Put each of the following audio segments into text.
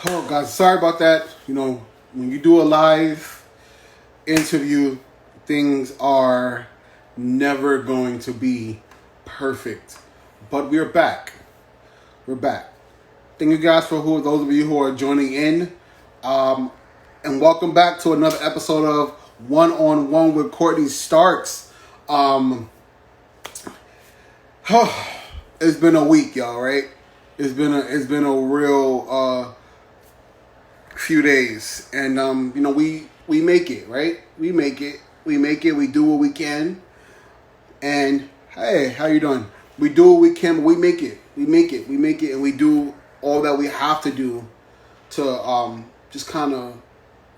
Oh, guys, sorry about that. When you do a live interview, things are never going to be perfect. But we're back. We're back. Thank you guys for those of you who are joining in. Um, and welcome back to another episode of One on One with Courtney Starks. Um, it's been a week, y'all, right? It's been a real few days, and we make it, right? We make it. We do what we can, and hey, how you doing? We do what we can, but we make it. We make it, and we do all that we have to do to just kind of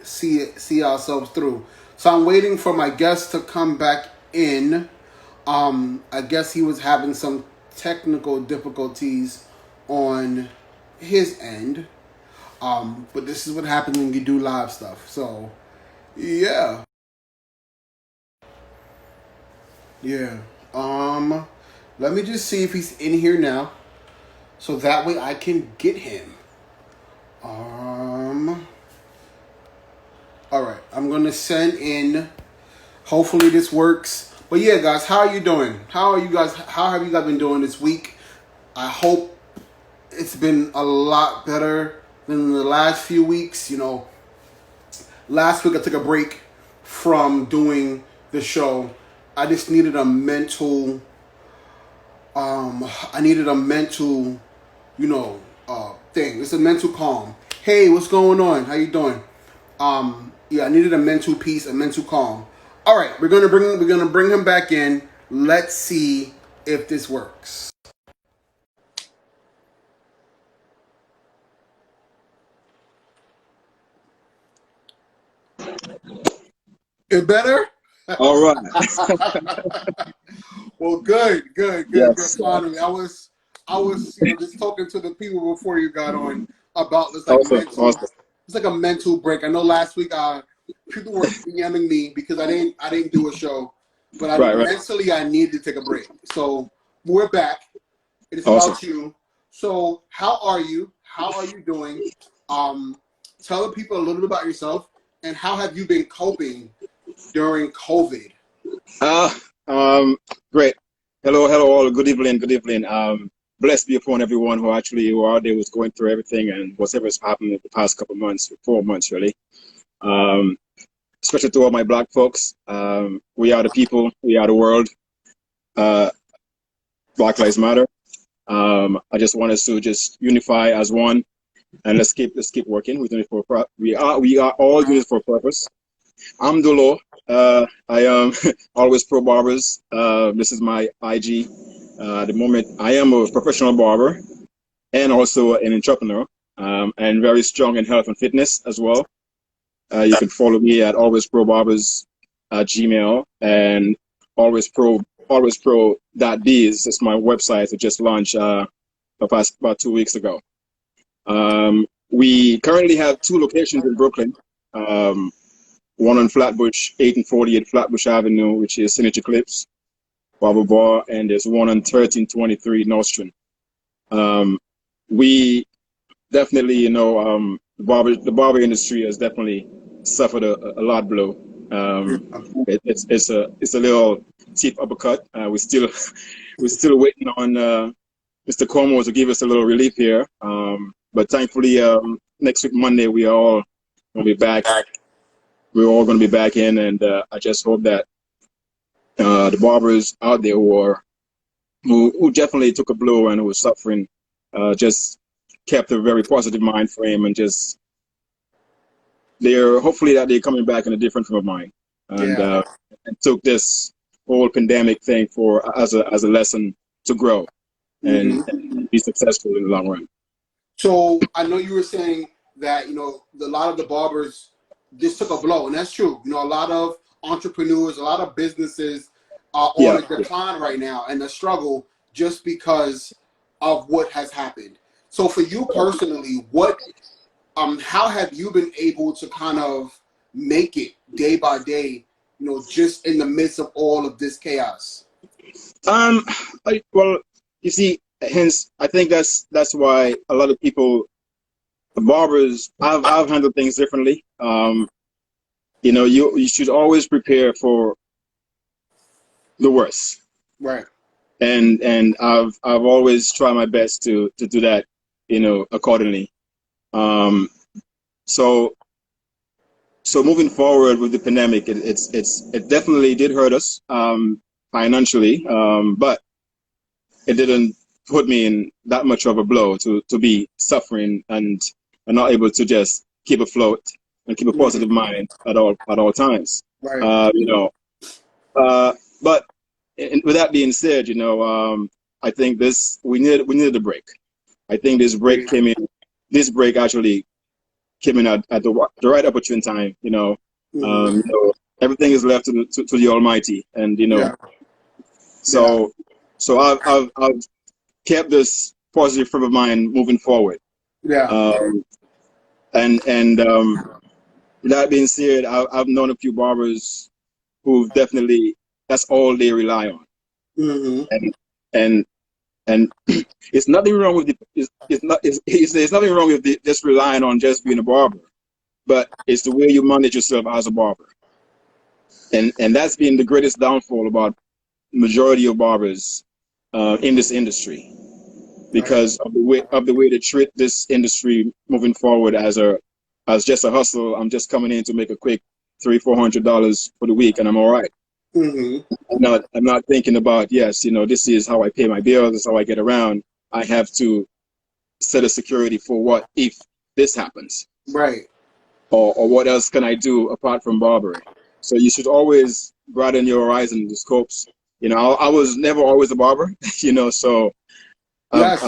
see ourselves through. So I'm waiting for my guest to come back in. I guess he was having some technical difficulties on his end. But this is what happens when you do live stuff. So, yeah. Yeah. Let me just see if he's in here now. So that way I can get him. Alright. I'm gonna send in. Hopefully this works. But yeah, guys, how are you doing? How have you guys been doing this week? I hope it's been a lot better than the last few weeks. Last week I took a break from doing the show. I just needed a mental thing. It's a mental calm. Hey, what's going on? How you doing? Yeah, I needed a mental peace, a mental calm. All right, we're gonna bring him back in. Let's see if this works. It better? All right. Well, good. Yes. Finally, I was just talking to the people before you got on about this Awesome. Awesome. it's like a mental break. I know last week people were DMing me because I didn't do a show, but Right. mentally I needed to take a break. So we're back. It is Awesome. about you. So how are you? How are you doing? Tell the people a little bit about yourself and how have you been coping during COVID? Uh, Great. Hello, all. Good evening. Good evening. Blessed be upon everyone who out there was going through everything and whatever's happened in the past couple months, 4 months really. Um, Especially to all my black folks. We are the people. We are the world. Uh, Black Lives Matter. I just want us to just unify as one, and let's keep working. We are all doing it for a purpose. I'm Dolor. I am always pro barbers. This is my IG. At the moment, I am a professional barber and also an entrepreneur, and very strong in health and fitness as well. You can follow me at always pro barbers at Gmail and always pro .biz is my website that just launched about 2 weeks ago. We currently have 2 locations in Brooklyn. One on Flatbush, 8 and 48 Flatbush Avenue, which is Signature Clips, Barber Bar, and there's one on 1323 Nostrand. We definitely, the barber industry has definitely suffered a lot blow. It's a little cheap uppercut. We're still waiting on Mr. Cuomo to give us a little relief here. But thankfully, next week Monday we are all gonna be back. We're all going to be back in, and I just hope that the barbers out there who definitely took a blow and who were suffering just kept a very positive mind frame and just hopefully they're coming back in a different frame of mind and took this whole pandemic thing as a lesson to grow and be successful in the long run. So I know you were saying that a lot of the barbers just took a blow, and that's true. A lot of entrepreneurs, a lot of businesses are on a decline right now and a struggle just because of what has happened. So for you personally, how have you been able to kind of make it day by day, just in the midst of all of this chaos? Well, you see, hence I think that's why a lot of people barbers, I've handled things differently. You know, you should always prepare for the worst. Right. And I've always tried my best to do that, you know, accordingly. Um, so so moving forward with the pandemic, it definitely did hurt us financially, but it didn't put me in that much of a blow to be suffering and not able to just keep afloat and keep a positive mind at all times. Right. You know, but with that being said, you know, I think we needed a break. I think this break came in. This break actually came in at the right opportune time. You know, everything is left to the Almighty, and you know, Yeah. so I've kept this positive frame of mind moving forward. Yeah. And that being said, I've known a few barbers who definitely that's all they rely on, and and it's nothing wrong with it's nothing wrong with just relying on just being a barber, but it's the way you manage yourself as a barber, and that's been the greatest downfall about majority of barbers in this industry, because of the way they treat this industry moving forward as just a hustle. I'm just coming in to make a quick $300-400 for the week, and I'm all right. I'm not thinking about, yes, you know, this is how I pay my bills, this is how I get around. I have to set a security for what if this happens, Right. or what else can I do apart from barbering. So you should always broaden your horizon, the scopes. You know, I was never always a barber, you know, so Yes.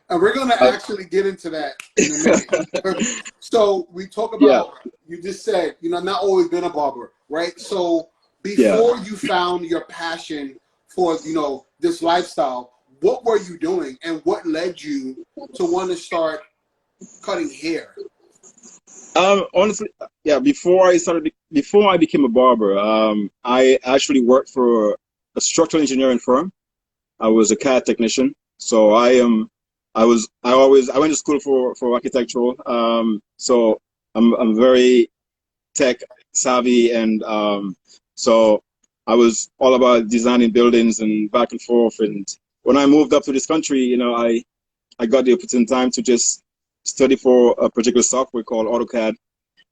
And we're going to actually get into that in a minute. So we talk about, you just said, you know, not always been a barber, right? So before you found your passion for, you know, this lifestyle, what were you doing and what led you to want to start cutting hair? Honestly, before I became a barber, I actually worked for a structural engineering firm. I was a CAD technician. So I went to school for architectural. So I'm very tech savvy, and so I was all about designing buildings and back and forth. And when I moved up to this country, you know, I got the opportunity time to just study for a particular software called AutoCAD,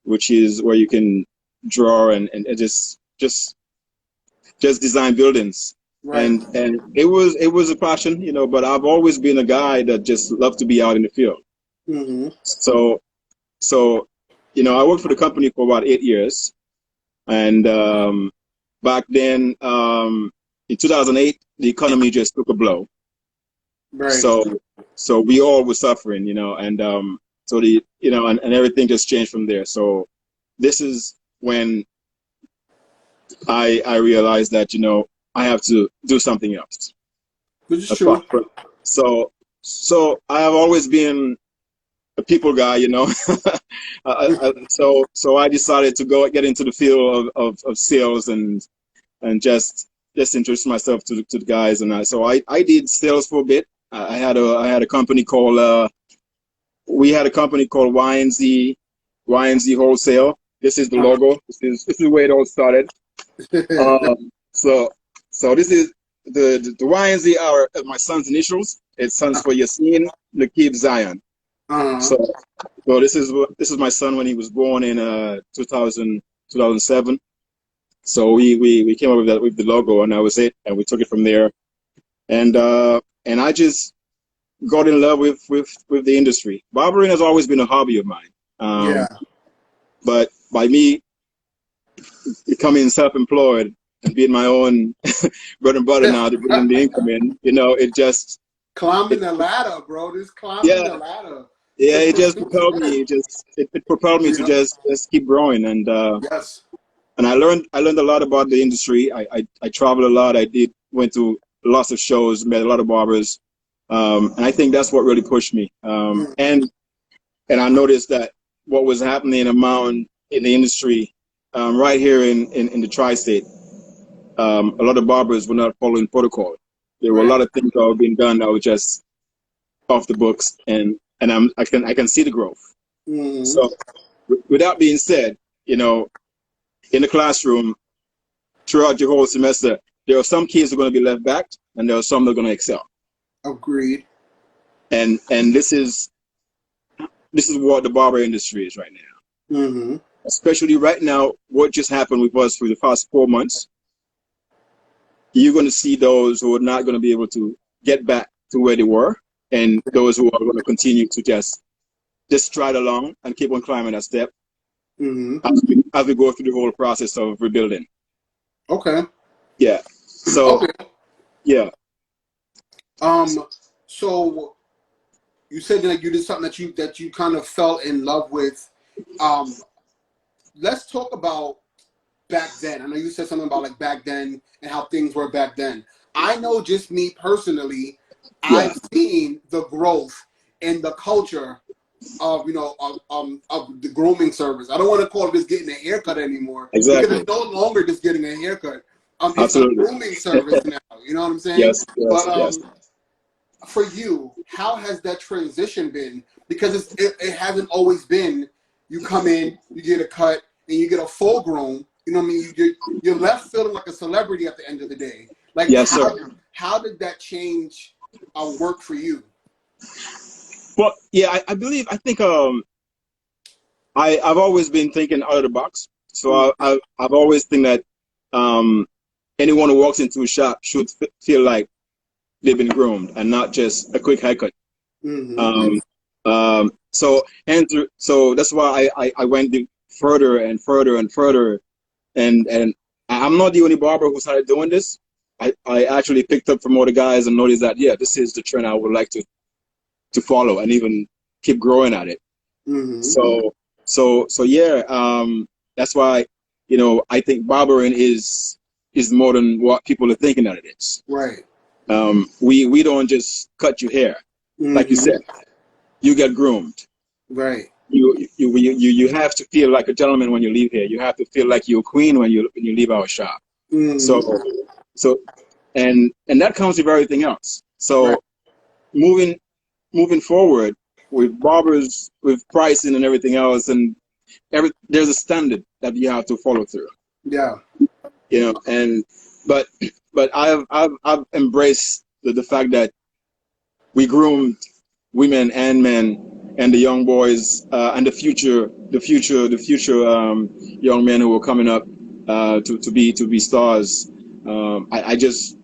which is where you can draw and just design buildings. Right. And it was a passion, you know, but I've always been a guy that just loved to be out in the field. So, you know, I worked for the company for about 8 years, and back then, in 2008, the economy just took a blow. Right. So we all were suffering, you know, and so and everything just changed from there. So this is when I realized that, you know, I have to do something else. Which is true. So I have always been a people guy, you know. So I decided to get into the field of sales and just introduce myself to the guys. And I did sales for a bit. I had a company called we had a company called YNZ Wholesale. This is the logo. This is where it all started. So this is the YNZ are my son's initials. It stands for Yasin Nakib Zion. So this is my son when he was born in 2007. So we came up with the logo, and that was it, and we took it from there. And I just got in love with the industry. Barbering has always been a hobby of mine. But by me becoming self-employed and being my own bread and butter now to bring in the income in, you know, it just climbing the ladder, bro. This climbing the ladder. Yeah, it just propelled me. It propelled me to just keep growing, and and I learned a lot about the industry. I traveled a lot. Went to lots of shows, met a lot of barbers, and I think that's what really pushed me. And I noticed that what was happening in the industry, right here in the tri-state, a lot of barbers were not following protocol. There were a lot of things that were being done that were just off the books, and I can see the growth. Mm-hmm. So, with that being said, you know, in the classroom throughout your whole semester, there are some kids who are going to be left back, and there are some that are going to excel. Agreed. And this is what the barber industry is right now. Mm-hmm. Especially right now, what just happened with us for the past 4 months, you're going to see those who are not going to be able to get back to where they were, and those who are going to continue to just stride along and keep on climbing that step Mm-hmm. as we go through the whole process of rebuilding. Okay. Yeah. So, Okay. yeah. So you said that you did something that you kind of fell in love with. Um, let's talk about back then. I know you said something about like back then and how things were back then. I know just me personally, Yeah. I've seen the growth in the culture of of the grooming service. I don't want to call it just getting a haircut anymore because Exactly. it's no longer just getting a haircut. It's a Absolutely. grooming service now. You know what I'm saying? Yes. But Yes. Yes. for you, how has that transition been? Because it hasn't always been you come in, you get a cut, and you get a full groom. You know what I mean? You're left feeling like a celebrity at the end of the day. Like Yes, sir. how did that change work for you? Well, yeah, I think I've always been thinking out of the box. So I've always think that anyone who walks into a shop should feel like they've been groomed and not just a quick haircut. Mm-hmm. So that's why I went further and further and further, and I'm not the only barber who started doing this. I actually picked up from other guys and noticed that, yeah, this is the trend I would like to follow and even keep growing at it. Mm-hmm. So yeah, that's why, I think barbering is more than what people are thinking that it is. Right. We don't just cut your hair, like you said. You get groomed. Right. You have to feel like a gentleman when you leave here. You have to feel like you're a queen when you leave our shop. Mm-hmm. So and that comes with everything else. So Right. moving forward with barbers, with pricing and everything else, and there's a standard that you have to follow through. Yeah. And but I've embraced the fact that we groomed women and men and the young boys and the future young men who are coming up to be stars. I just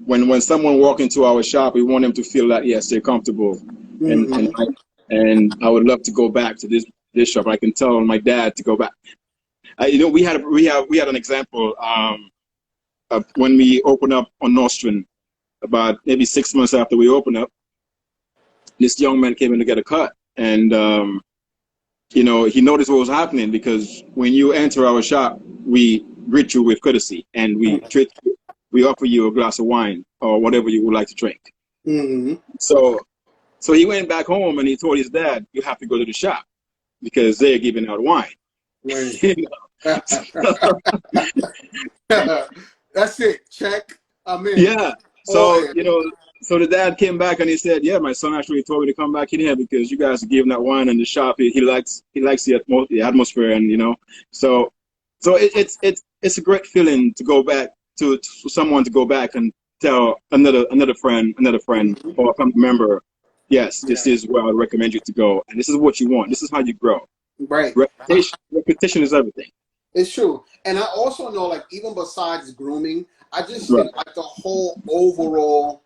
when someone walk into our shop, we want them to feel that yes, they're comfortable, Mm-hmm. and I would love to go back to this shop. I can tell my dad to go back. We had an example when we opened up on Nostrand about maybe 6 months after we opened up. This young man came in to get a cut, and he noticed what was happening because when you enter our shop, we greet you with courtesy and we offer you a glass of wine or whatever you would like to drink. Mm-hmm. So he went back home and he told his dad, "You have to go to the shop because they're giving out wine." Right. You know? That's it. Check. I'm in. Yeah. Oh, So so the dad came back and he said, "Yeah, my son actually told me to come back in here because you guys are giving that wine in the shop. He likes the atmosphere, and so it's a great feeling to go back to someone to go back and tell another friend or a family member, yes, this is where I recommend you to go, and this is what you want. This is how you grow. right. Repetition is everything. It's true. And I also know, like, even besides grooming, I just Right. think like the whole overall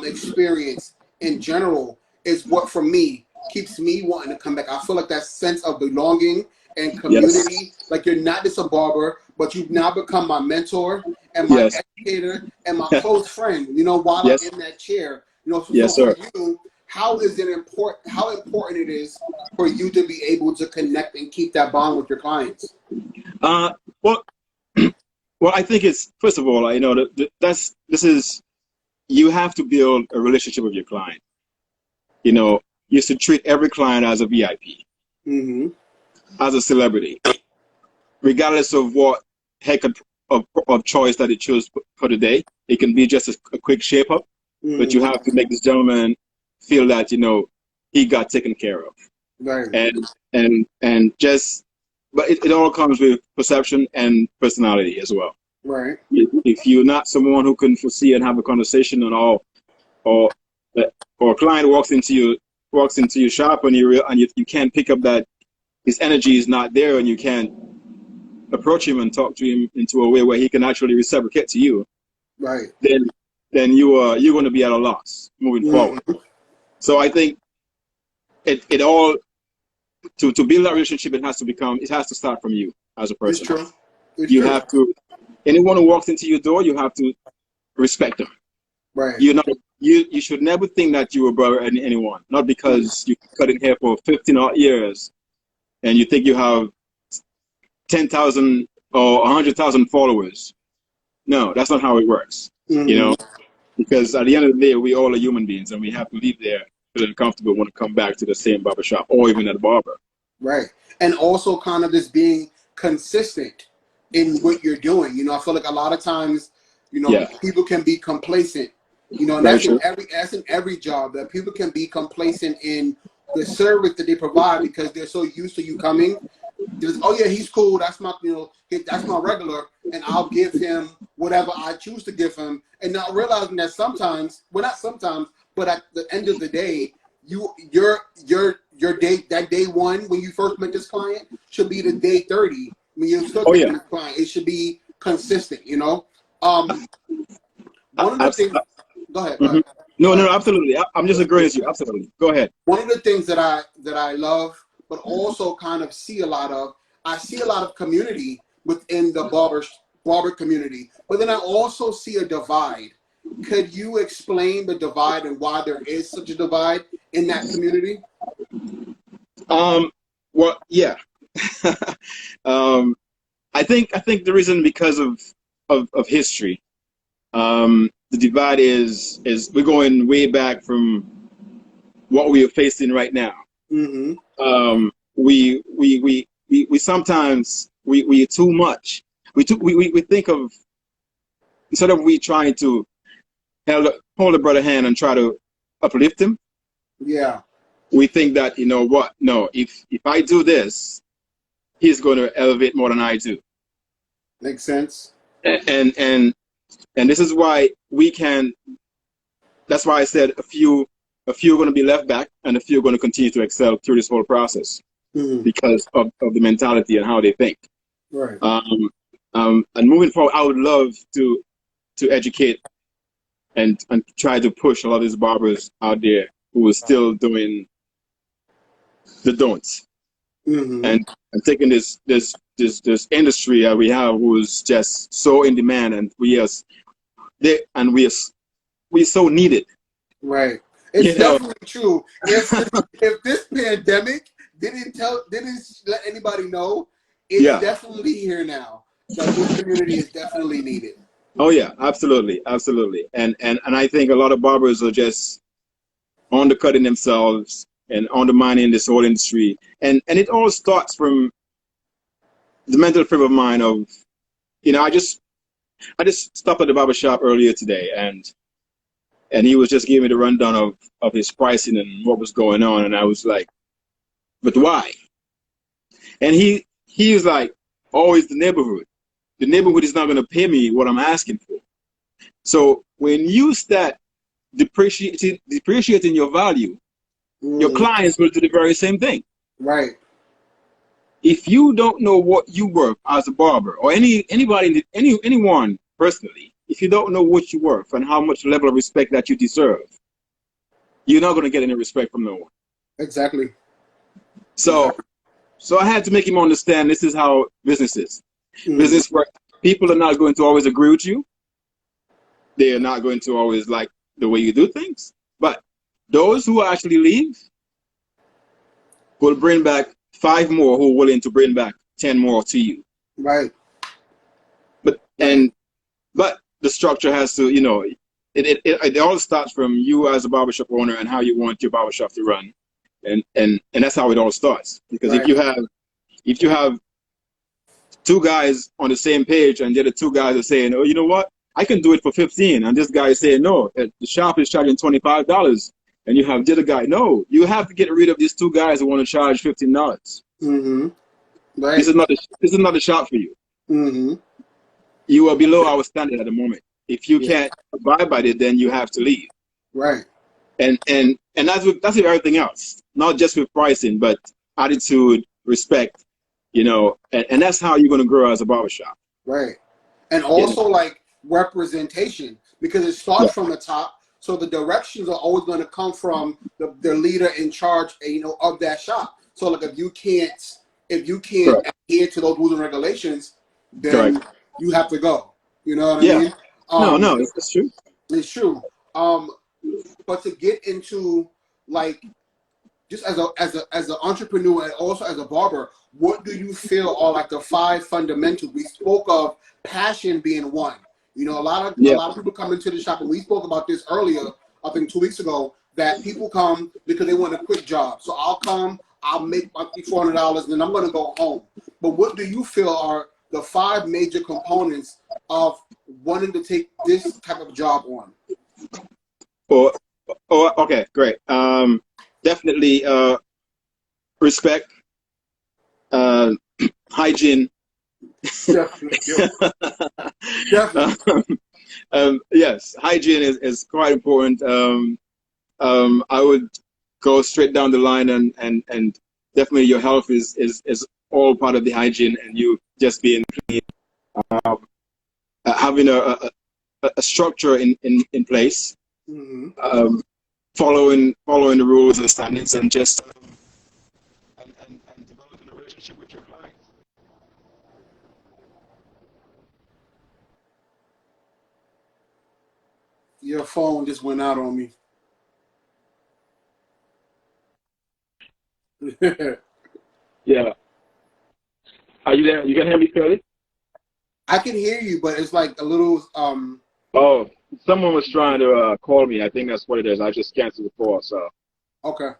experience in general is what for me keeps me wanting to come back. I feel like that sense of belonging and Yes. community. Like you're not just a barber, but you've now become my mentor and my Yes. educator and my close friend. While I'm Yes. in that chair. So Yes, for sir. you, how important it is for you to be able to connect and keep that bond with your clients? Well, I think it's first of all, you have to build a relationship with your client. You should treat every client as a VIP, Mm-hmm. as a celebrity, regardless of what haircut of choice that they choose for the day. It can be just a quick shape up, but you Mm-hmm. have to make this gentleman feel that he got taken care of. Right. And just, but it all comes with perception and personality as well. Right. If you're not someone who can foresee and have a conversation and all, or or a client walks into your shop and you can't pick up that his energy is not there, and you can't approach him and talk to him into a way where he can actually reciprocate to you, Right. then you're going to be at a loss moving forward. Mm-hmm. So I think it all, to build that relationship, it has to start from you as a It's person. true. It's You true. have to, anyone who walks into your door, you have to respect them. Right. You should never think that you are brother and anyone, not because you cut in hair for 15 odd years and you think you have 10,000 or 100,000 followers. No, that's not how it works. Mm-hmm. You know, because at the end of the day, we all are human beings, and we have to leave there feeling comfortable when to come back to the same barbershop or even at a barber. Right. And also kind of just being consistent in what you're doing. You know, I feel like a lot of times, you know, people can be complacent. You know, and that's in every job, that people can be complacent in the service that they provide because they're so used to you coming. Just, oh yeah, he's cool. That's my, you know, that's my regular, and I'll give him whatever I choose to give him, and not realizing that sometimes, well, not sometimes, but at the end of the day, your date, that day one when you first met this client should be the day 30 when you're still getting this client. It should be consistent. You know, one of the things. Go ahead. Go ahead. No, absolutely. I'm just agreeing with you. Absolutely. Go ahead. One of the things that I love, but also kind of see a lot of, I see a lot of community within the barber community, but then I also see a divide. Could you explain the divide and why there is such a divide in that community? Well, yeah. I think the reason, because of history. The divide is we're going way back from what we are facing right now. Mm-hmm. We sometimes we too much. We think of, instead of we trying to hold a brother hand and try to uplift him. Yeah. We think that, you know what? No, if I do this, he's going to elevate more than I do. Makes sense. And this is why that's why I said a few are going to be left back and a few are going to continue to excel through this whole process, because of the mentality and how they think. Right. And moving forward, I would love to educate and try to push a lot of these barbers out there who are still doing the don'ts, and taking this industry that we have, who is just so in demand, and we're so needed. Right. It's definitely true. If this pandemic didn't let anybody know, it's definitely here now. That this community is definitely needed. Oh yeah, absolutely. And I think a lot of barbers are just undercutting themselves and undermining this whole industry. And it all starts from the mental frame of mind of, you know, I just stopped at the barbershop earlier today, and he was just giving me the rundown of his pricing and what was going on, and I was like, but why? And he was like, oh, it's the neighborhood. The neighborhood is not going to pay me what I'm asking for. So when you start depreciating your value, your clients will do the very same thing. Right. If you don't know what you worth as a barber, or anyone personally, if you don't know what you're worth and how much level of respect that you deserve, you're not going to get any respect from no one. Exactly. So I had to make him understand this is how business is. Business work. People are not going to always agree with you. They are not going to always like the way you do things. But those who actually leave will bring back 5 more who are willing to bring back 10 more to you. Right. But the structure has to, you know, it all starts from you as a barbershop owner and how you want your barbershop to run. And that's how it all starts. Because if you have 2 guys on the same page, and the other 2 guys are saying, oh, you know what, I can do it for 15, and this guy is saying, no, the shop is charging $25, and you have the other guy. No, you have to get rid of these two guys who want to charge $15. Mm-hmm. Right. This is not a shop for you. Mm-hmm. You are below our standard at the moment. If you can't abide by it, then you have to leave. Right. And that's with everything else, not just with pricing, but attitude, respect, and that's how you're going to grow as a barbershop. Right. And also like representation, because it starts from the top. So the directions are always going to come from the leader in charge, of that shop. So like if you can't adhere to those rules and regulations, then you have to go. You know what I mean? No, it's true. It's true. But to get into like just as an entrepreneur and also as a barber, what do you feel are like the 5 fundamentals? We spoke of passion being one. A lot of people come into the shop, and we spoke about this earlier, I think 2 weeks ago, that people come because they want a quick job. So I'll come, I'll make my $400, and then I'm going to go home. But what do you feel are the 5 major components of wanting to take this type of job on? Okay, great. Definitely respect, hygiene. Definitely. Yes, hygiene is quite important. I would go straight down the line, and definitely your health is all part of the hygiene, and you just being clean, having a structure in place, following the rules and standards, and just and developing a relationship with your clients. Your phone just went out on me. Yeah. Are you there? You can hear me clearly? I can hear you, but it's like a little Oh, someone was trying to call me. I think that's what it is. I just canceled the call. So. Okay.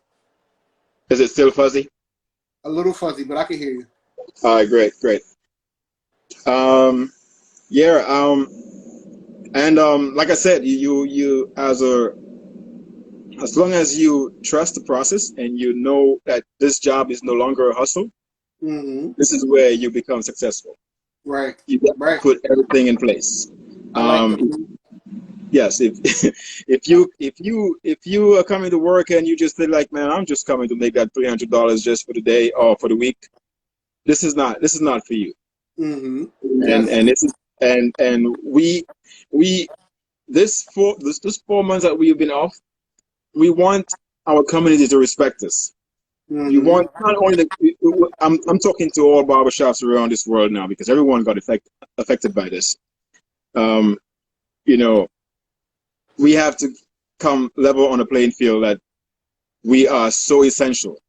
Is it still fuzzy? A little fuzzy, but I can hear you. All right, great. Like I said, you as long as you trust the process and you know that this job is no longer a hustle, this is where you become successful. Right. You put everything in place. Yes, if you are coming to work and you just feel like, man, I'm just coming to make that $300 just for the day or for the week, this is not for you. And this 4 months that we've been off, we want our community to respect us. You want not only I'm talking to all barbershops around this world now, because everyone got affected by this. We have to come level on a playing field that we are so essential.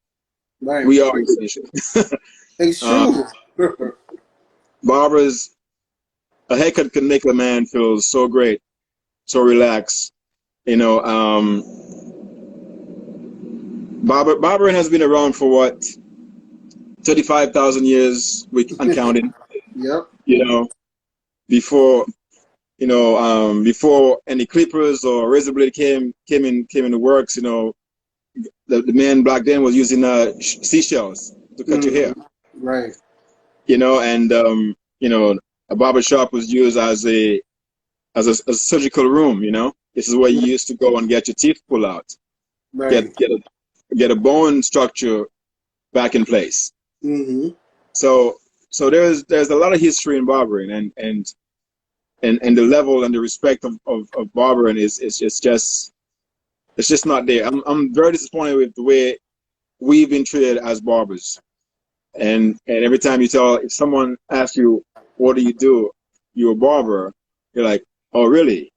Right. We are essential. It's true. Barbers, a haircut can make a man feel so great, so relaxed. Barbering has been around for what, 35,000 years and counting. Yep. Before before any clippers or razor blade came in the works, the man back then was using seashells to cut your hair. Right. A barber shop was used as a surgical room. This is where you used to go and get your teeth pulled out, right. get a bone structure back in place. So there's a lot of history in barbering, and the level and the respect of barbering is just not there. I'm very disappointed with the way we've been treated as barbers. And every time if someone asks you, what do you do? You're a barber. You're like, oh, really?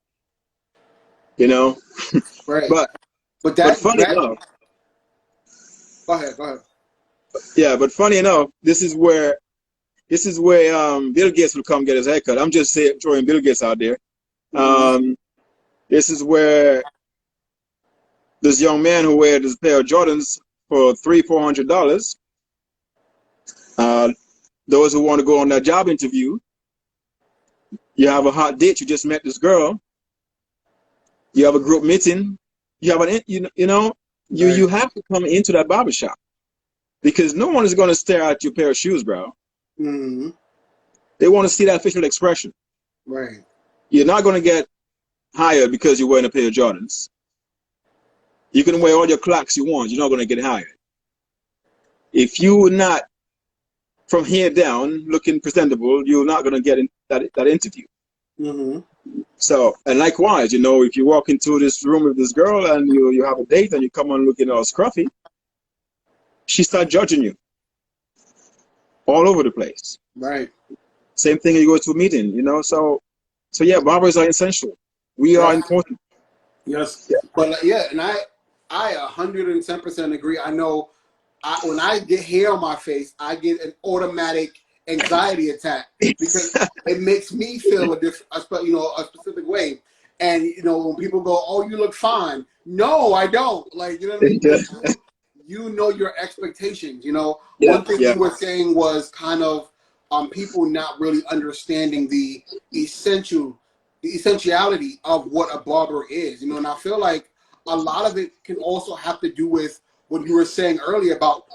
Right. But funny enough. Go ahead. Yeah, but funny enough, this is where Bill Gates will come get his haircut. I'm just throwing Bill Gates out there. This is where this young man who wears this pair of Jordans for $300-400. Those who want to go on that job interview, you have a hot date. You just met this girl. You have a group meeting. You have you have to come into that barbershop because no one is going to stare at your pair of shoes, bro. Mm-hmm. They want to see that facial expression. Right. You're not going to get hired because you're wearing a pair of Jordans. You can wear all your clocks you want. You're not going to get hired. If you're not from here down looking presentable, you're not going to get in that interview. Mm-hmm. So, and likewise, if you walk into this room with this girl and you have a date and you come on looking all scruffy, she starts judging you all over the place. Right. Same thing you go to a meeting, So yeah, barbers are essential. We are important. Yes. Yeah. But yeah, and I 110% agree. I know when I get hair on my face, I get an automatic anxiety attack because it makes me feel a specific way. And when people go, "Oh, you look fine," no, I don't. Like, you know what I mean? You know your expectations. One thing you were saying was kind of people not really understanding the essentiality of what a barber is. And I feel like a lot of it can also have to do with what you were saying earlier about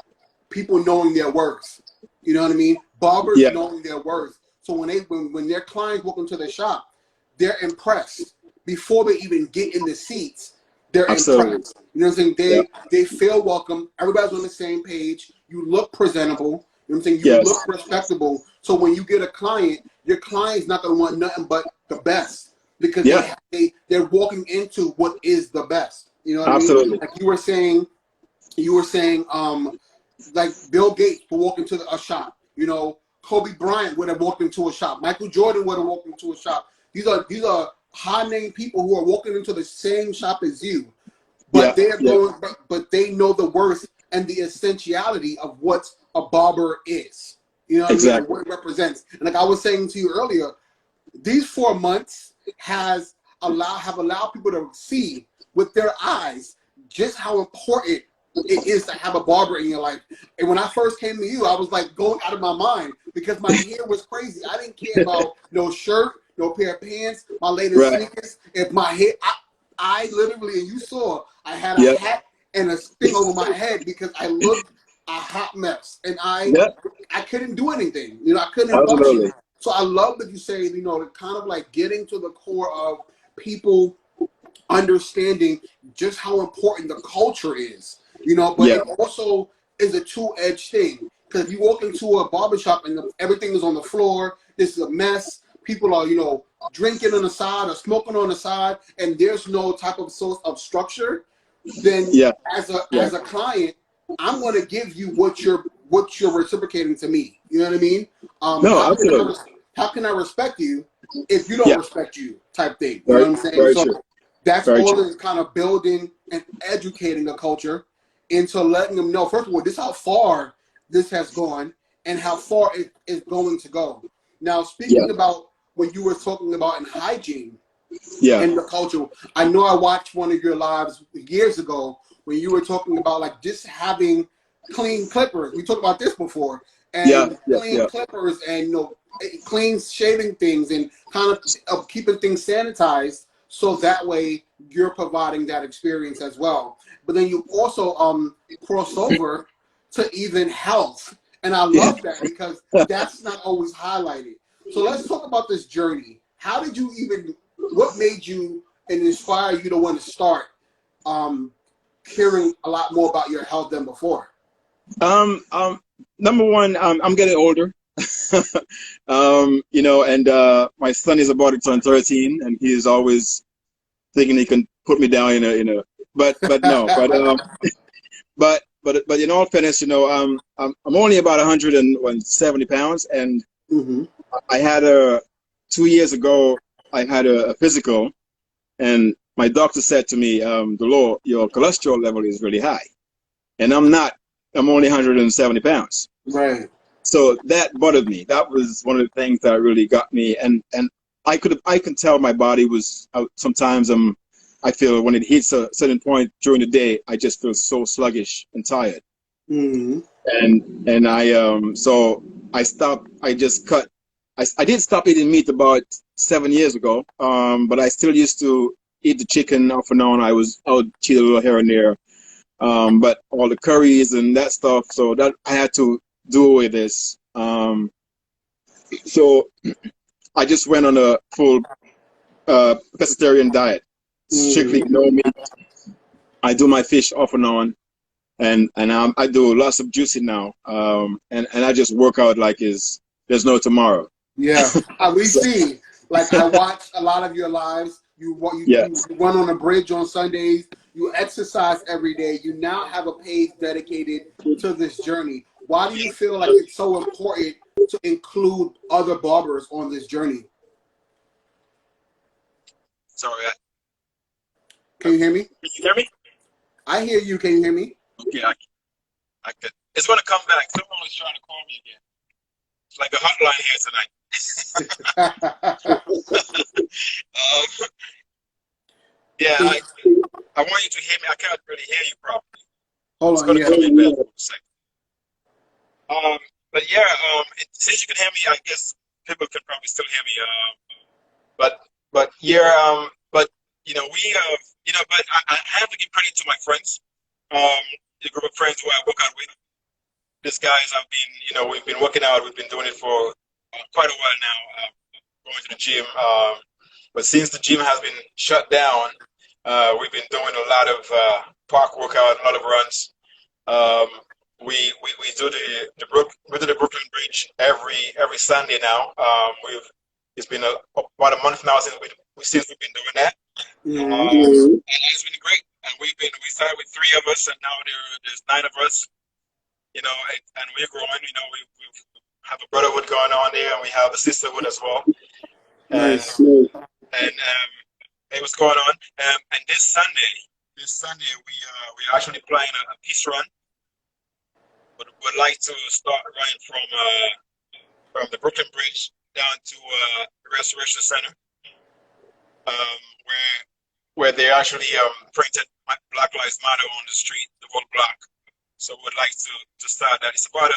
people knowing their worth. You know what I mean? Barbers knowing their worth. So when their clients walk into the shop, they're impressed before they even get in the seats. They're impressed. You know what I'm saying? They feel welcome. Everybody's on the same page. You look presentable. You know what I'm saying? You look respectable. So when you get a client, your client's not gonna want nothing but the best because they're walking into what is the best. You know what I mean? Like you were saying, like Bill Gates would walk into a shop. Kobe Bryant would have walked into a shop. Michael Jordan would have walked into a shop. These are high name people who are walking into the same shop as you, but they're going. But they know the worth and the essentiality of what a barber is. You know what I mean? And what it represents. And like I was saying to you earlier, these 4 months have allowed people to see with their eyes just how important it is to have a barber in your life. And when I first came to you, I was like going out of my mind because my hair was crazy. I didn't care about no shirt, no pair of pants, my latest sneakers. If my hair, I literally, and you saw, I had a hat and a thing over my head because I looked a hot mess, and I couldn't do anything. I couldn't function. So I love that you say, kind of like getting to the core of people understanding just how important the culture is. But it also is a two-edged thing because if you walk into a barbershop and everything is on the floor, this is a mess. People are, drinking on the side or smoking on the side, and there's no type of source of structure. Then, as a client, I'm going to give you what you're reciprocating to me. You know what I mean? How can I respect you if you don't respect you? Type thing. You know what I'm saying? So that's all is kind of building and educating a culture into letting them know, first of all, this is how far this has gone and how far it is going to go. Now, speaking about what you were talking about in hygiene and the culture, I know I watched one of your lives years ago when you were talking about like just having clean clippers. We talked about this before. And clean clippers and clean shaving things and kind of keeping things sanitized so that way you're providing that experience as well. But then you also cross over to even health. And I love that because that's not always highlighted. So let's talk about this journey. How did you what made you and inspire you to want to start caring a lot more about your health than before? Number one, I'm getting older. And my son is about to turn 13 and he is always thinking he can put me down but no, but in all fairness, I'm only about 170 pounds, and I had 2 years ago, I had a physical, and my doctor said to me, Dolor, your cholesterol level is really high, and I'm only 170 pounds. Right. So that bothered me. That was one of the things that really got me, and I can tell my body was sometimes I feel when it hits a certain point during the day, I just feel so sluggish and tired. And so I stopped. I just I did stop eating meat about 7 years ago. But I still used to eat the chicken off and on. I would cheat a little here and there. But all the curries and that stuff, so that I had to do with this. So I just went on a full pescatarian diet, strictly no meat. I do my fish off and on, and I do lots of juicing now. And I just work out like there's no tomorrow. Yeah, we see. Like I watch a lot of your lives. You run on a bridge on Sundays. You exercise every day. You now have a page dedicated to this journey. Why do you feel like it's so important to include other barbers on this journey? Sorry. Can you hear me? Can you hear me? I hear you. Can you hear me? Okay, I could. It's going to come back. Someone was trying to call me again. It's like a hotline here tonight. Yeah, I want you to hear me. I can't really hear you properly. Hold on, yeah. But yeah, since you can hear me, I guess people can probably still hear me. But yeah, but you know, but I have to give credit to my friends, the group of friends who I work out with. These guys have been, we've been working out. We've been doing it for quite a while now, going to the gym. But since the gym has been shut down, we've been doing a lot of park workout, a lot of runs. We do the Brooklyn Bridge every Sunday now. It's been about a month now since we've been doing that. And it's been great. And we started with 3 of us, and now there's 9 of us. And we're growing. We have a brotherhood going on there, and we have a sisterhood as well. Nice. And it was going on. And this Sunday we're actually playing a peace run. But would like to start running from the Brooklyn Bridge down to the Restoration Center, where they actually printed Black Lives Matter on the street, the whole block. So we'd like to start that. It's about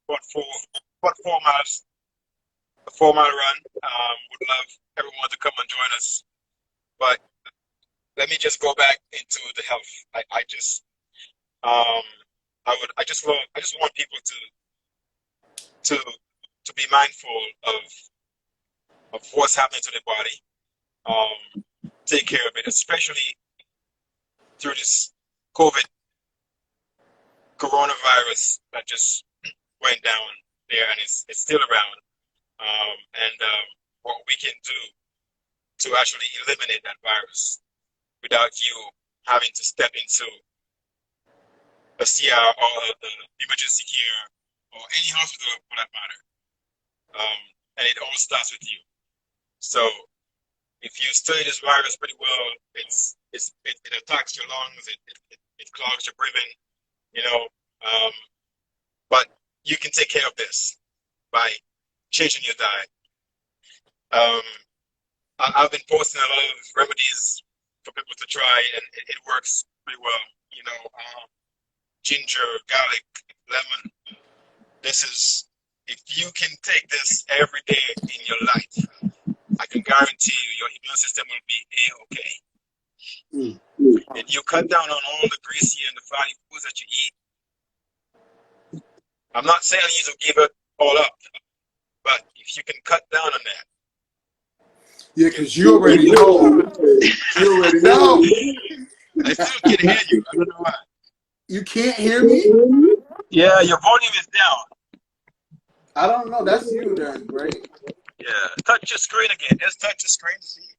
4 miles, a 4-mile run. Would love everyone to come and join us. But let me just go back into the health. I just want people to be mindful of what's happening to their body. Take care of it, especially through this coronavirus that just went down there, and it's still around. What we can do to actually eliminate that virus without you having to step into a CR or the emergency care or any hospital for that matter. And it all starts with you. So if you study this virus pretty well, it attacks your lungs, it clogs your breathing, but you can take care of this by changing your diet. I've been posting a lot of remedies for people to try, and it works pretty well. Ginger, garlic, lemon. If you can take this every day in your life, I can guarantee you your immune system will be A-okay. And you cut down on all the greasy and the fatty foods that you eat. I'm not saying you to give it all up, but if you can cut down on that. Yeah, because you already know. You already know. I still can't hear you. I don't know why. You can't hear me? Yeah, your volume is down. I don't know. That's you then, right? Yeah. Touch your screen again. Just touch the screen to see.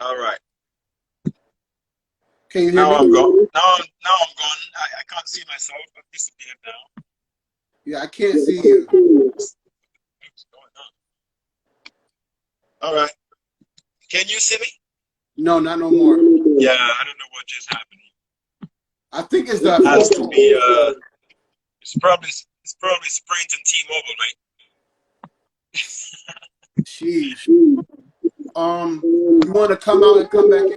All right. Can you hear now me? I'm gone. Now I'm gone. I can't see myself. I've disappeared now. Yeah, I can't see you. What's going on? All right. Can you see me? No, not no more. Yeah, I don't know what just happened. I think it's that. It has to be. It's probably Sprint and T-Mobile, mate. Sheesh. You want to come out and come back in?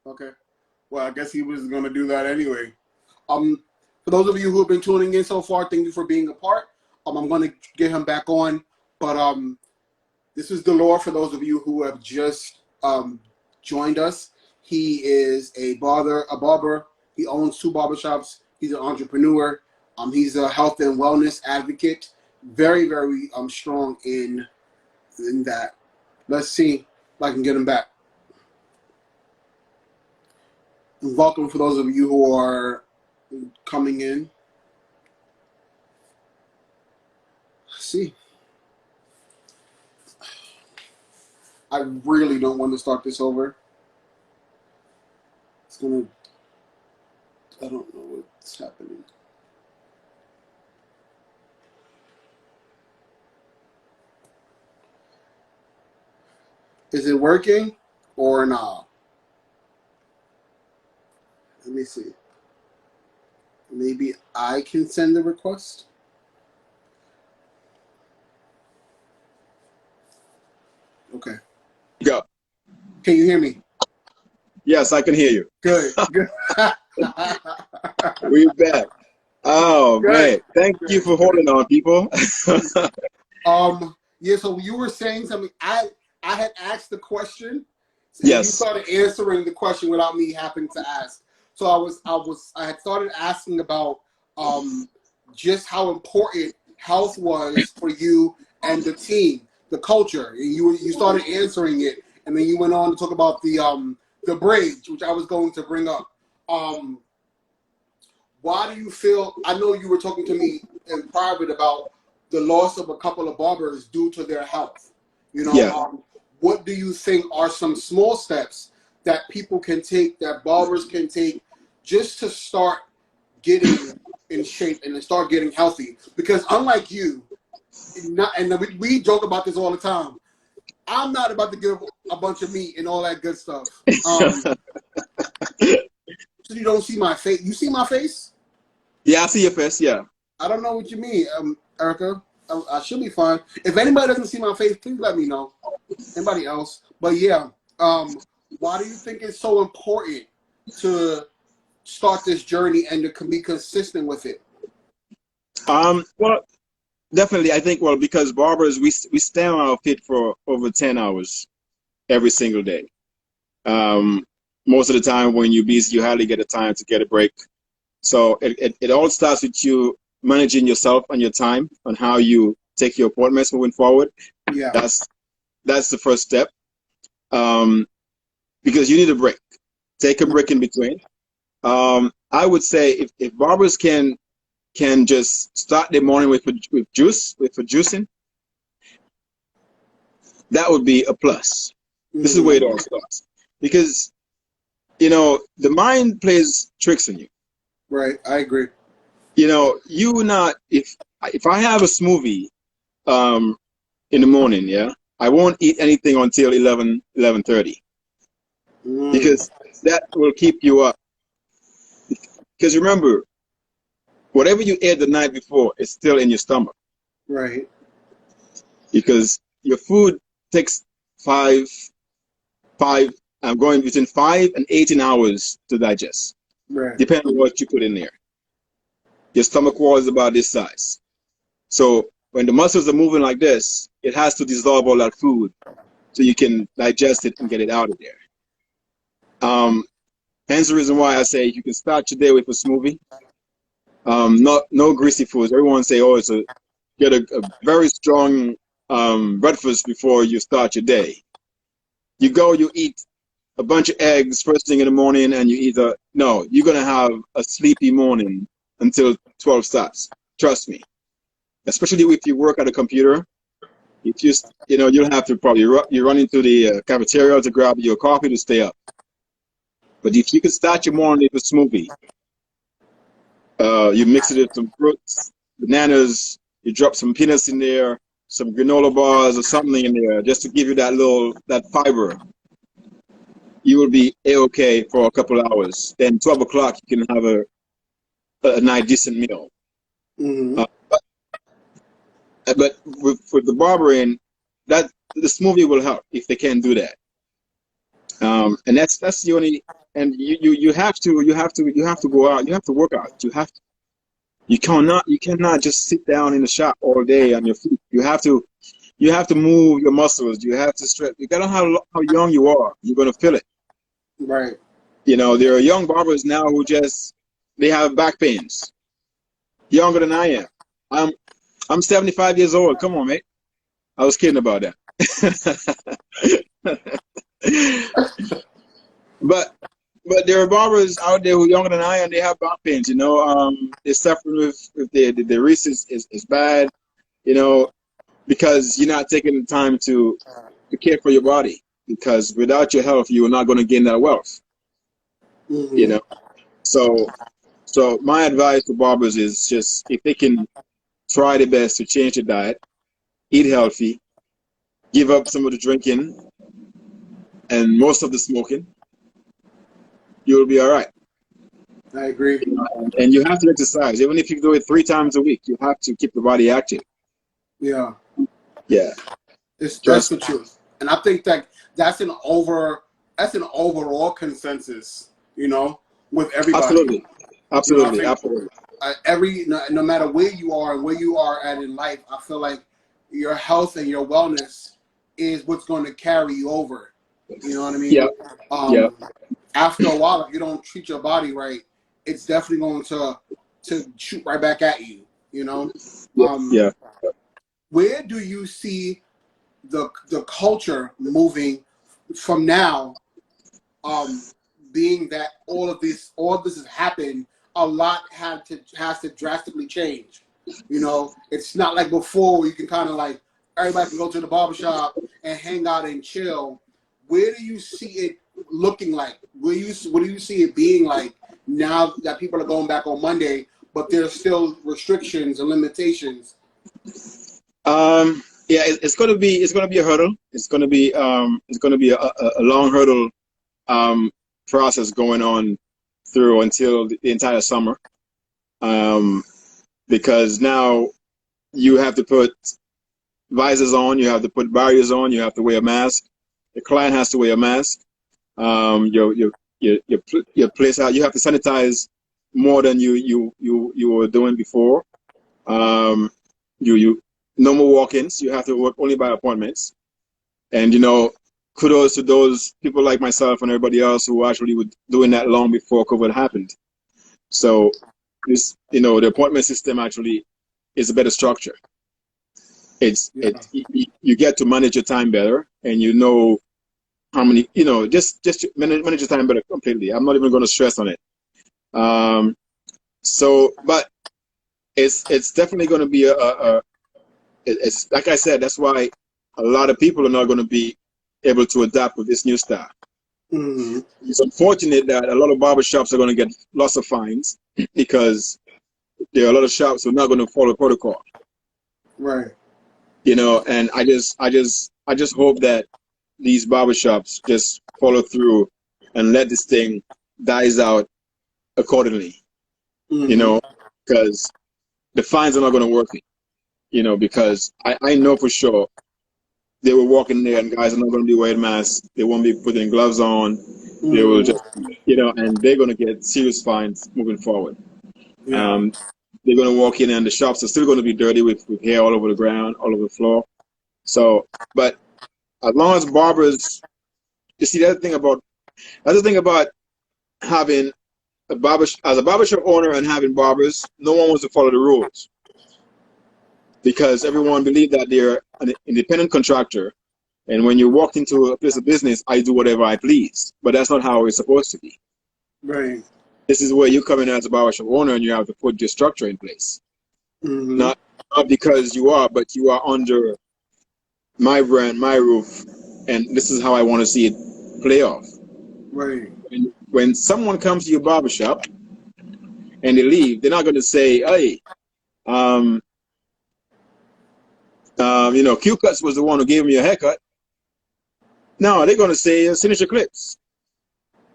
Okay. Well, I guess he was going to do that anyway. For those of you who have been tuning in so far, thank you for being a part. I'm going to get him back on, but This is Dolor for those of you who have just joined us. He is a barber. He owns 2 barbershops. He's an entrepreneur. He's a health and wellness advocate. Very, very strong in that. Let's see if I can get him back. And welcome for those of you who are coming in. Let's see. I really don't want to start this over. I don't know what's happening. Is it working or not? Let me see. Maybe I can send the request. Okay. Go. Can you hear me? Yes, I can hear you. Good. Good. We're back. Oh, Good. man. Thank you for holding on, people. Yeah, so you were saying something. I had asked the question. And Yes. You started answering the question without me having to ask. So I had started asking about just how important health was for you and the team, the culture. And you started answering it, and then you went on to talk about the braids, which I was going to bring up. Why do you feel? I know you were talking to me in private about the loss of a couple of barbers due to their health. You know, Yeah. What do you think are some small steps that people can take, that barbers can take, just to start getting in shape and to start getting healthy? Because unlike you, we joke about this all the time. I'm not about to give a bunch of meat and all that good stuff. So you don't see my face. You see my face? Yeah, I see your face, yeah. I don't know what you mean, Erica. I should be fine. If anybody doesn't see my face, please let me know. Anybody else? But yeah, why do you think it's so important to start this journey and to be consistent with it? Well, definitely, I think, because barbers, we stay on our feet for over 10 hours every single day. Most of the time when you're busy, you hardly get a time to get a break. So it all starts with you managing yourself and your time on how you take your appointments moving forward. Yeah. That's the first step. Because you need a break. Take a break in between. I would say if barbers can just start their morning with juicing, that would be a plus. This is where it all starts. Because, you know, the mind plays tricks on you. Right, I agree. You know, if I have a smoothie in the morning, yeah, I won't eat anything until 11:30. Because that will keep you up. Because remember, whatever you ate the night before is still in your stomach. Right. Because your food takes I'm going between 5 and 18 hours to digest. Right. Depending on what you put in there. Your stomach wall is about this size. So when the muscles are moving like this, it has to dissolve all that food so you can digest it and get it out of there. Hence the reason why I say you can start your day with a smoothie. No greasy foods. Everyone say, oh, get a very strong breakfast before you start your day. You eat a bunch of eggs first thing in the morning, and you're gonna have a sleepy morning until 12 starts. Trust me. Especially if you work at a computer, you'll have to probably run into the cafeteria to grab your coffee to stay up. But if you can start your morning with a smoothie, you mix it with some fruits, bananas, you drop some peanuts in there, some granola bars or something in there, just to give you that fiber. You will be A-okay for a couple hours. Then 12 o'clock, you can have a nice, decent meal. Mm-hmm. But with the barbering, that the smoothie will help if they can do that. And that's the only. And you have to go out. You have to work out. You cannot just sit down in the shop all day on your feet. You have to You have to move your muscles. You have to stretch. You gotta know how young you are. You're gonna feel it. Right. You know, there are young barbers now who just they have back pains. Younger than I am. I'm 75 years old. Come on, mate. I was kidding about that. but there are barbers out there who are younger than I am. They have back pains. You know, they're suffering with their wrist is bad. You know, because you're not taking the time to care for your body. Because without your health, you are not going to gain that wealth. Mm-hmm. You know, so my advice to barbers is just if they can try their best to change their diet, eat healthy, give up some of the drinking and most of the smoking, you'll be all right. I agree. You know, and you have to exercise. Even if you do it 3 times a week, you have to keep the body active. Yeah. Yeah. That's the truth. And I think that that's an overall consensus, you know, with everybody. Absolutely. You know, I think no matter where you are and where you are at in life, I feel like your health and your wellness is what's going to carry you over. You know what I mean? Yeah. After a while, if you don't treat your body right, it's definitely going to shoot right back at you. You know? Yeah. Where do you see the culture moving from now? Being that all this has happened, a lot has to drastically change. You know, it's not like before where you can kind of like everybody can go to the barbershop and hang out and chill. Where do you see it looking like? What do you see it being like now that people are going back on Monday, but there's still restrictions and limitations? Yeah, it's gonna be a hurdle. It's gonna be a long hurdle process going on through until the entire summer. Because now you have to put visors on, you have to put barriers on, you have to wear a mask. The client has to wear a mask. Your place out, you have to sanitize more than you were doing before. You no more walk-ins. You have to work only by appointments. And you know, kudos to those people like myself and everybody else who actually were doing that long before COVID happened. So this, you know, the appointment system actually is a better structure. You get to manage your time better, and you know how many, you know, just manage your time better completely. I'm not even going to stress on it. But it's definitely going to be it's like I said, that's why a lot of people are not going to be able to adapt with this new style. Mm-hmm. It's unfortunate that a lot of barbershops are going to get lots of fines because there are a lot of shops who are not going to follow protocol. Right. You know, and I just hope that these barbershops just follow through and let this thing dies out accordingly. Mm-hmm. You know, because the fines are not going to work it. You know, because I know for sure they were walking there and guys are not going to be wearing masks. They won't be putting gloves on. Mm-hmm. They will just, you know, and they're going to get serious fines moving forward. Yeah. They're going to walk in and the shops are still going to be dirty with hair all over the ground, all over the floor. So, but as long as barbers, you see, the other thing about having as a barbershop owner and having barbers, no one wants to follow the rules because everyone believes that they're an independent contractor. And when you walk into a place of business, I do whatever I please. But that's not how it's supposed to be. Right. This is where you come in as a barbershop owner and you have to put your structure in place. Mm-hmm. Not because you are, but you are under my brand, my roof, and this is how I want to see it play off. Right. When someone comes to your barbershop and they leave, they're not going to say, hey, you know, Q-Cuts was the one who gave me a haircut. No, they're going to say signature clips.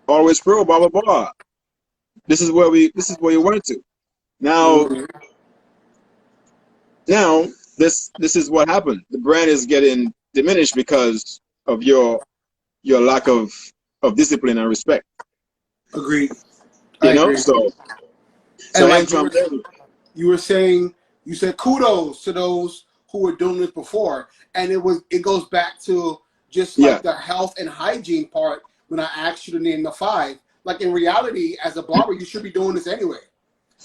Always pro, blah, blah, blah. This is where you went to. Now, this is what happened. The brand is getting diminished because of your lack of discipline and respect. Agreed. You know, so like you were saying, you said kudos to those who were doing this before, and it goes back to just Yeah. like the health and hygiene part when I asked you to name the 5. Like in reality, as a barber, you should be doing this anyway.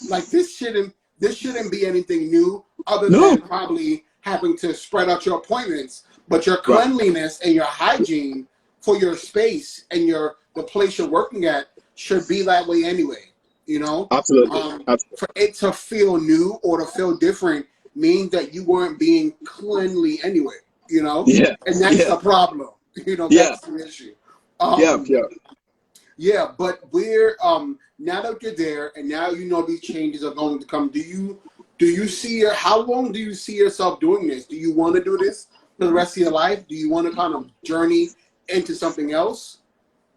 Like this shouldn't be anything new other No. than probably having to spread out your appointments. But your Right. cleanliness and your hygiene for your space and the place you're working at should be that way anyway. You know, Absolutely. For it to feel new or to feel different means that you weren't being cleanly anyway. You know, Yeah. and that's Yeah. the problem. You know, Yeah. that's the issue. Yeah. Yeah. Yeah, but we're now that you're there and now you know these changes are going to come. Do you see how long do you see yourself doing this? Do you want to do this for the rest of your life? Do you want to kind of journey into something else?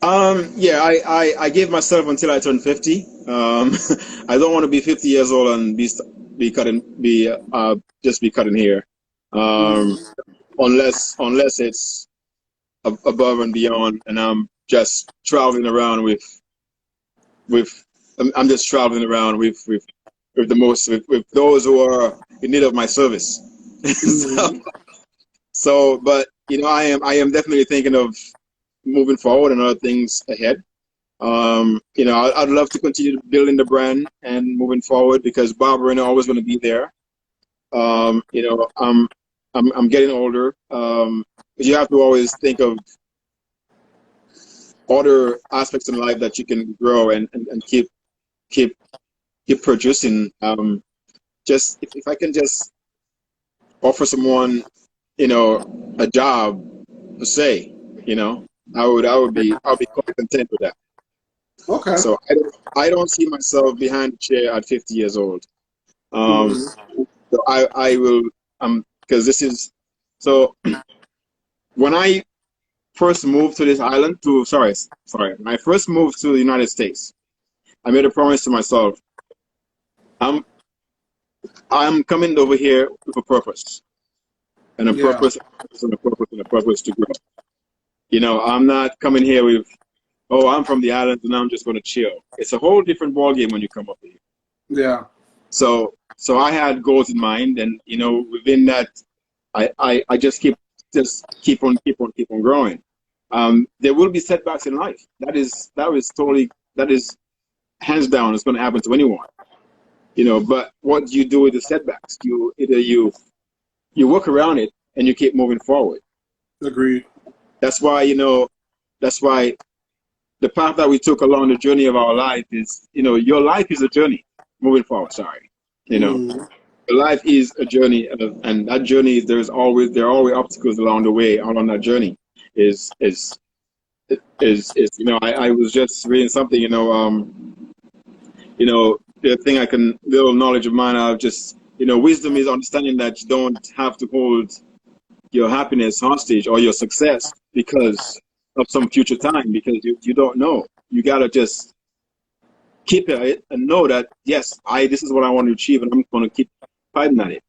Yeah, I gave myself until I turn 50. I don't want to be 50 years old and be cutting just be cutting hair. Um, unless it's above and beyond, and I'm just traveling around I'm just traveling around with with those who are in need of my service. So, but I am definitely thinking of moving forward and other things ahead. I'd love to continue building the brand and moving forward because barbering are always going to be there. I'm getting older. You have to always think of other aspects in life that you can grow and keep producing. Just if I can just offer someone, a job per se, I'll be quite content with that. Okay. So I don't see myself behind the chair at 50 years old. So I will because this is so when I first moved to this island when I first moved to the United States, I made a promise to myself. I'm coming over here with a purpose. And a purpose and a purpose and a purpose to grow. I'm not coming here with, oh, I'm from the islands and I'm just going to chill. It's a whole different ballgame when you come up here. Yeah. So I had goals in mind, and within that, I just keep on growing. There will be setbacks in life. That is hands down. It's going to happen to anyone. But what do you do with the setbacks? You work around it and you keep moving forward. Agreed. That's why the path that we took along the journey of our life is, your life is a journey moving forward. Your life is a journey, and that journey, there are always obstacles along the way. On that journey is I was just reading something, the thing little knowledge of mine, I've just, wisdom is understanding that you don't have to hold your happiness hostage or your success because of some future time, because you don't know. You gotta just keep it and know that, yes, this is what I want to achieve, and I'm going to keep fighting at it.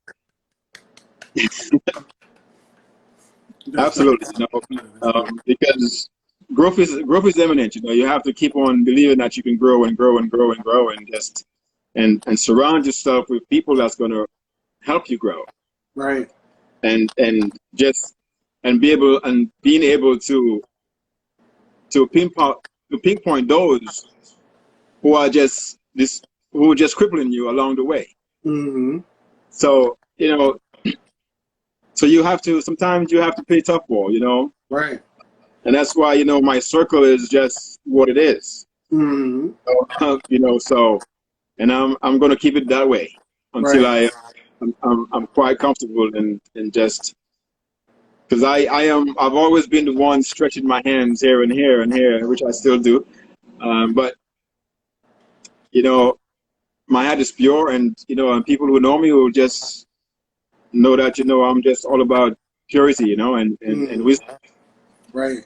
Absolutely, because growth is imminent. You have to keep on believing that you can grow and grow and grow and grow, and just and surround yourself with people that's going to help you grow. Right. And being able to pinpoint those who are just crippling you along the way. So sometimes you have to play tough ball, Right. and that's why my circle is just what it is. So and I'm going to keep it that way until I'm quite comfortable and just. Because I've always been the one stretching my hands here and here and here, which I still do. But my heart is pure, and and people who know me will just know that I'm just all about purity, and wisdom. Right.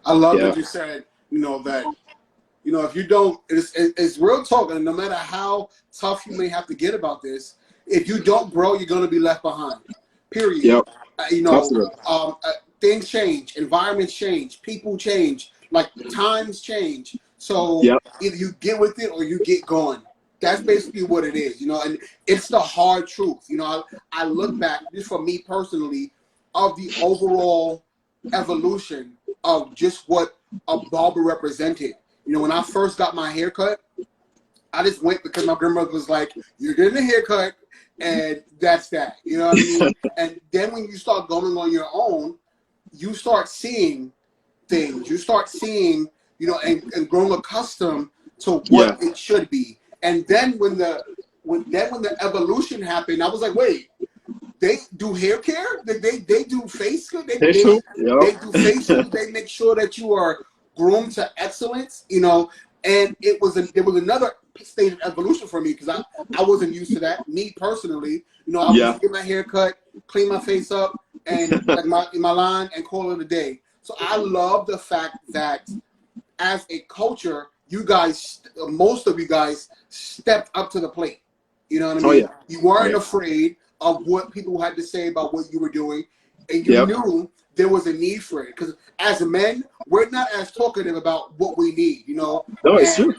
I love that you said that if you don't, it's real talk, and no matter how tough you may have to get about this, if you don't grow, you're going to be left behind. Period. Yep. Things change, environments change, people change, like times change. So either you get with it or you get gone. That's basically what it is, you know, and it's the hard truth. You know, I look back, just for me personally, of the overall evolution of just what a barber represented. You know, when I first got my haircut, I just went because my grandmother was like, "You're getting a haircut, and that's that." You know what I mean? And then when you start going on your own, you start seeing things. You start seeing, you know, and growing accustomed to what it should be. And then when the evolution happened, I was like, wait, they do hair care? They do face care? They do facial? They make sure that you are groomed to excellence, you know? And there was another stage of evolution for me because I wasn't used to that. Me personally, you know, I would just get my hair cut, clean my face up, and like my line and call it a day. So I love the fact that as a culture, you guys, most of you guys, stepped up to the plate. You know what I mean? You weren't afraid of what people had to say about what you were doing, and you knew there was a need for it. Because as men, we're not as talkative about what we need, you know? No, it's true.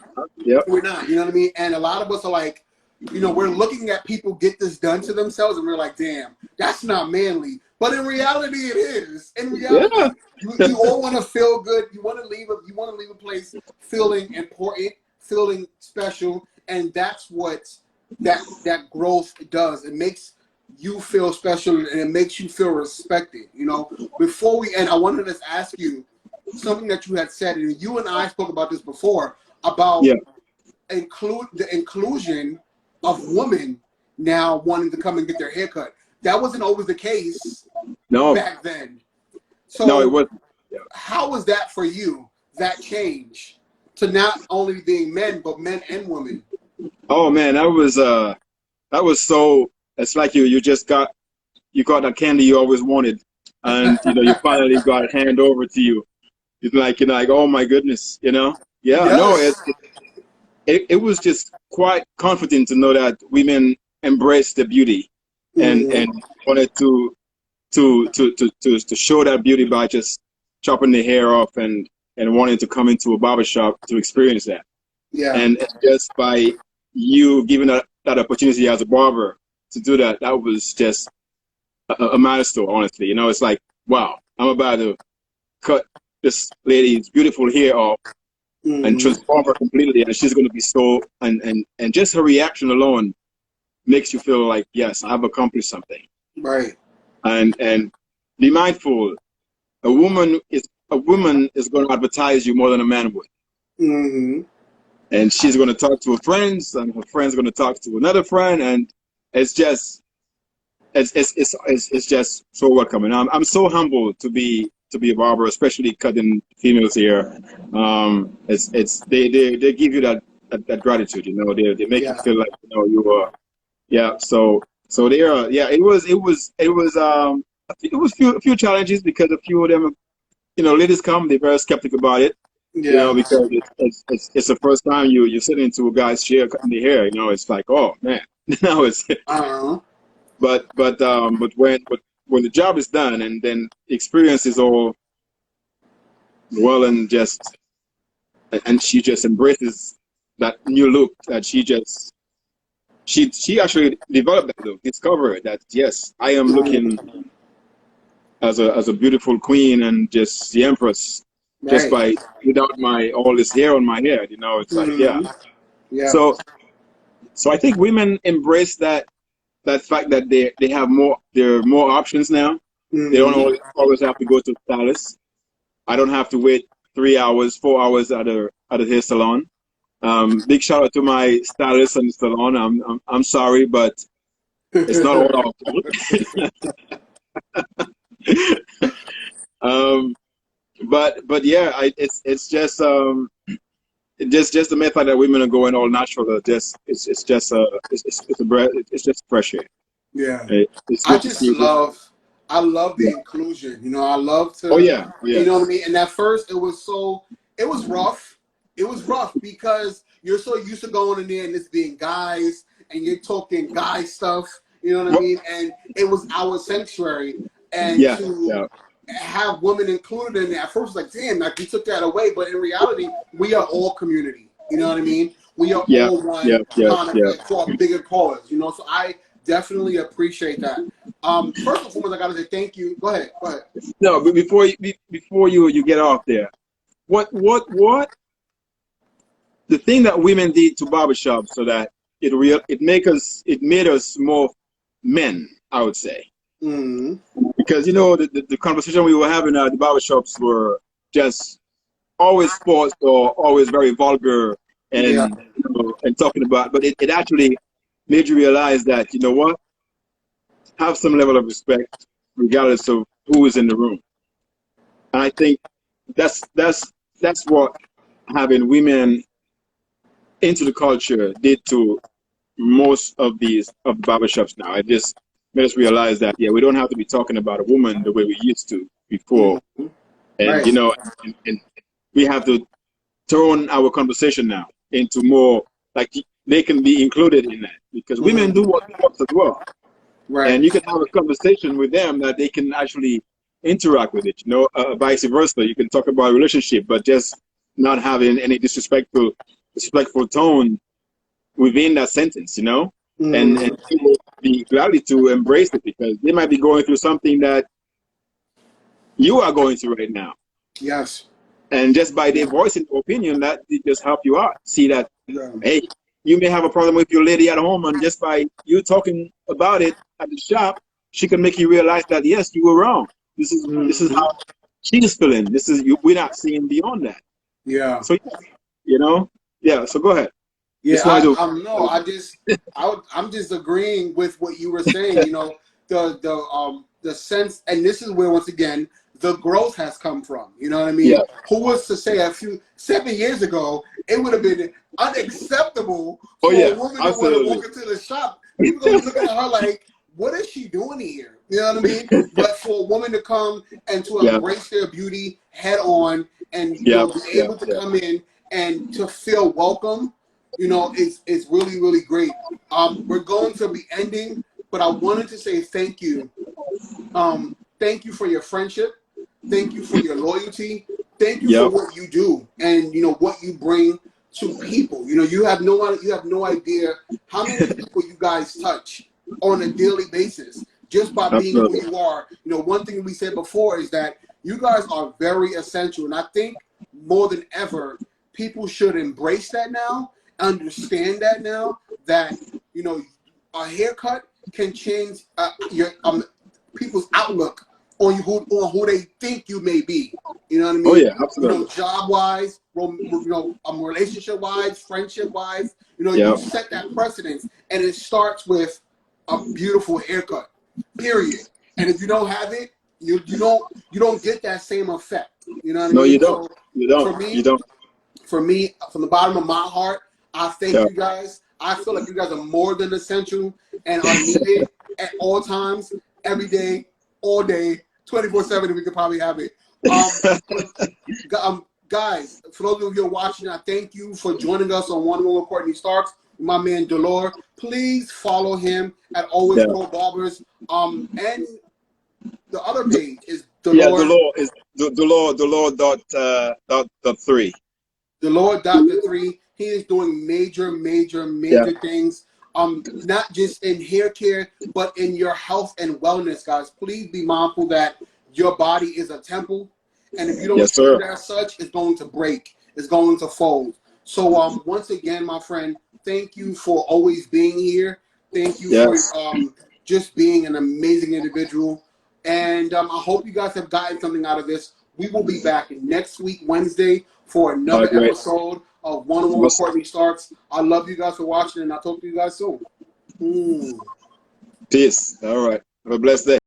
We're not, you know what I mean? And a lot of us are like, you know, we're looking at people get this done to themselves, and we're like, damn, that's not manly. But in reality, it is. In reality, you all want to feel good. You want to leave a place feeling important, feeling special, and that's what that growth does. It makes you feel special, and it makes you feel respected. You know, before we end, I wanted to ask you something that you had said, and you and I spoke about this before about the inclusion of women now wanting to come and get their haircut. That wasn't always the case back then. So it was. How was that for you? That change to not only being men, but men and women. Oh man, that was so. It's like you got that candy you always wanted, and you know you finally got it handed over to you. It's like you're like, oh my goodness, you know. Yeah, yes. no, it was just quite comforting to know that women embrace the beauty and wanted to show that beauty by just chopping the hair off and wanting to come into a barbershop to experience that. Yeah. And just by you giving that opportunity as a barber to do that, that was just a milestone, honestly. You know, it's like, wow, I'm about to cut this lady's beautiful hair off and transform her completely, and she's going to be so, and just her reaction alone makes you feel like, yes, I've accomplished something. Right. And be mindful, a woman is going to advertise you more than a man would. And she's going to talk to her friends, and her friends are going to talk to another friend, and it's just just so welcoming. I'm so humbled to be a barber, especially cutting females hair. They give you that gratitude, you know. They make you feel like, you know, you are So they are it was a few challenges because a few of them, you know, ladies come, they're very skeptical about it. You know, because it's the first time you sit into a guy's chair cutting the hair. You know, it's like, oh man, now it's. But when the job is done and then the experience is all well and she just embraces that new look that she actually developed that look, discovered that yes, I am looking as a beautiful queen and just the empress. Just by without all this hair on my head, you know, it's like So I think women embrace that fact that there are more options now. They don't always have to go to a stylist. I don't have to wait 3 hours, 4 hours at a hair salon. Big shout out to my stylist and salon. I'm sorry, but it's not all awful. But yeah, it's just the method that women are going all natural. It's just fresh air. Yeah. I love the inclusion. You know, I love to. You know what I mean. And at first, it was rough. It was rough because you're so used to going in there and this being guys, and you're talking guy stuff. You know what I mean. And it was our sanctuary, and have women included in there. At first, like, damn, like you took that away. But in reality, we are all community. You know what I mean? we are Yeah, all one, yeah, yeah, kind of yeah. like for a bigger cause, you know. So I definitely appreciate that. First and foremost, I gotta say thank you. Go ahead, go ahead. No, but before you get off there, what the thing that women did to barbershops so that it made us more men, I would say. Mm-hmm. Because you know the conversation we were having at the barbershops were just always sports or always very vulgar Yeah. and and talking about, but it actually made you realize that, you know what, have some level of respect regardless of who is in the room. And I think that's what having women into the culture did to most of these of the barbershops now. It just made us realize that, yeah, we don't have to be talking about a woman the way we used to before. Mm-hmm. And, Right. you know, and we have to turn our conversation now into more like they can be included in that because women do Mm-hmm. what works as well. Right. And you can have a conversation with them that they can actually interact with it, you know, vice versa. You can talk about a relationship, but just not having any disrespectful tone within that sentence, you know, and Mm-hmm. people be glad to embrace it because they might be going through something that you are going through right now. Yes. And just by their voice and opinion, that it just help you out. See that, Yeah. hey, you may have a problem with your lady at home, and just by you talking about it at the shop, she can make you realize that yes, you were wrong. This is Mm-hmm. how she's feeling. This is you. We're not seeing beyond that. Yeah. So you know, yeah. So go ahead. Yeah, Just wanted to. I'm no, I'm just agreeing with what you were saying. You know, the sense, and this is where once again the growth has come from. You know what I Yeah. mean? Who was to say 7 years ago it would have been unacceptable Oh for a yeah. woman to want to Absolutely. walk into the shop? People gonna be looking at her like, what is she doing here? You know what I mean? But for a woman to come and to Yeah. embrace their beauty head on, and Yeah. be Yeah. able to Yeah. come in and to feel welcome, you know, it's really, really great. We're going to be ending, but I wanted to say thank you. Thank you for your friendship. Thank you for your loyalty. Thank you for Yep. what you do and you know what you bring to people. You know, you have no idea how many people you guys touch on a daily basis just by being who Absolutely. you are. You know, one thing we said before is that you guys are very essential, and I think more than ever, people should embrace that now, understand that now, that you know, a haircut can change your people's outlook on you, who they think you may be. You know what I Oh mean? yeah. You know, Absolutely. job wise, you know, relationship wise, friendship wise. You know, you Yeah. set that precedence, and it starts with a beautiful haircut. Period. And if you don't have it, you don't get that same effect. You know what I No, you mean? don't. So You don't. for You me, don't. from the bottom of my heart, I thank Yeah. you guys. I feel like you guys are more than essential and are needed at all times, every day, all day, 24/7. If we could probably have it. But guys, for those of you who are watching, I thank you for joining us on One Woman Courtney Starks. My man Dolor. Please follow him at Always Yeah. Pro Barbers. And the other page is Yeah. The Dolor. law is the law dot 3. Dolor Doctor 3. He is doing major, major, Yeah. major things. Not just in hair care, but in your health and wellness, guys. Please be mindful that your body is a temple, and if you don't Yes, treat it sir. as such, it's going to break. It's going to fold. So, once again, my friend, thank you for always being here. Thank you for Yes. just being an amazing individual. And I hope you guys have gotten something out of this. We will be back next week, Wednesday, for All another right. Great. episode of One on One with Awesome. Courtney Starks. I love you guys for watching, and I'll talk to you guys soon. Peace. All right. Have a blessed day.